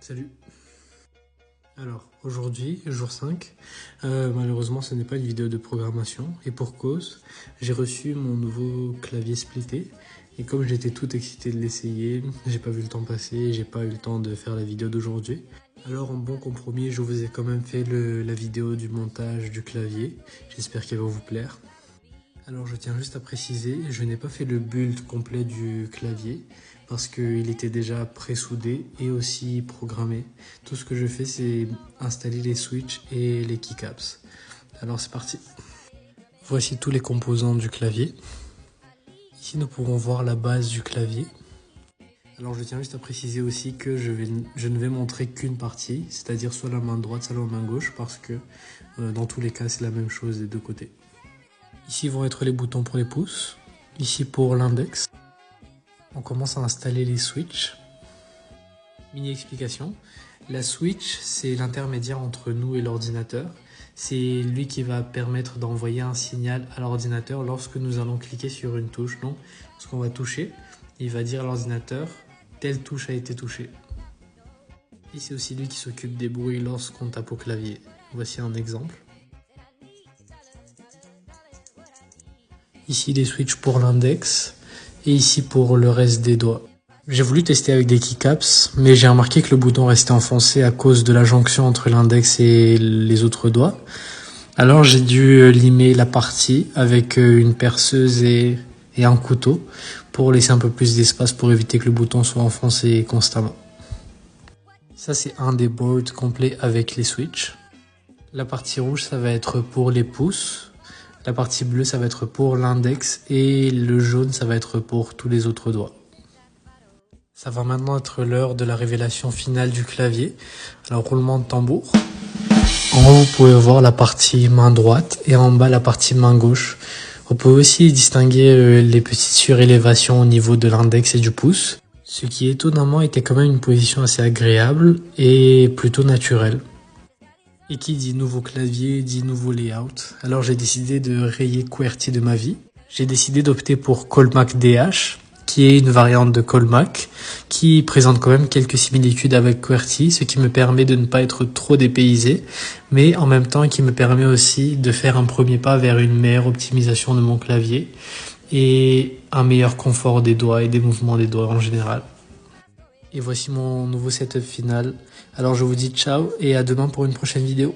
Salut. Alors, aujourd'hui, jour 5, malheureusement ce n'est pas une vidéo de programmation, et pour cause, j'ai reçu mon nouveau clavier splitté, et comme j'étais tout excité de l'essayer, j'ai pas vu le temps passer, j'ai pas eu le temps de faire la vidéo d'aujourd'hui. Alors en bon compromis, je vous ai quand même fait la vidéo du montage du clavier, j'espère qu'elle va vous plaire. Alors je tiens juste à préciser, je n'ai pas fait le build complet du clavier parce qu'il était déjà pré-soudé et aussi programmé. Tout ce que je fais, c'est installer les switches et les keycaps. Alors c'est parti. Voici tous les composants du clavier. Ici nous pourrons voir la base du clavier. Alors je tiens juste à préciser aussi que je ne vais montrer qu'une partie, c'est-à-dire soit la main droite, soit la main gauche, parce que dans tous les cas c'est la même chose des deux côtés. Ici vont être les boutons pour les pouces, ici pour l'index. On commence à installer les switches. Mini explication, la switch c'est l'intermédiaire entre nous et l'ordinateur. C'est lui qui va permettre d'envoyer un signal à l'ordinateur lorsque nous allons cliquer sur une touche. Donc ce qu'on va toucher, il va dire à l'ordinateur telle touche a été touchée. Et c'est aussi lui qui s'occupe des bruits lorsqu'on tape au clavier. Voici un exemple. Ici les switches pour l'index et ici pour le reste des doigts. J'ai voulu tester avec des keycaps, mais j'ai remarqué que le bouton restait enfoncé à cause de la jonction entre l'index et les autres doigts. Alors j'ai dû limer la partie avec une perceuse et un couteau pour laisser un peu plus d'espace pour éviter que le bouton soit enfoncé constamment. Ça c'est un des boards complets avec les switches. La partie rouge ça va être pour les pouces. La partie bleue, ça va être pour l'index et le jaune, ça va être pour tous les autres doigts. Ça va maintenant être l'heure de la révélation finale du clavier. Alors, roulement de tambour. En haut, vous pouvez voir la partie main droite et en bas, la partie main gauche. Vous pouvez aussi distinguer les petites surélévations au niveau de l'index et du pouce. Ce qui, étonnamment, était quand même une position assez agréable et plutôt naturelle. Et qui dit nouveau clavier, dit nouveau layout. Alors j'ai décidé de rayer QWERTY de ma vie. J'ai décidé d'opter pour Colmac DH, qui est une variante de Colmac, qui présente quand même quelques similitudes avec QWERTY, ce qui me permet de ne pas être trop dépaysé, mais en même temps qui me permet aussi de faire un premier pas vers une meilleure optimisation de mon clavier et un meilleur confort des doigts et des mouvements des doigts en général. Et voici mon nouveau setup final. Alors je vous dis ciao et à demain pour une prochaine vidéo.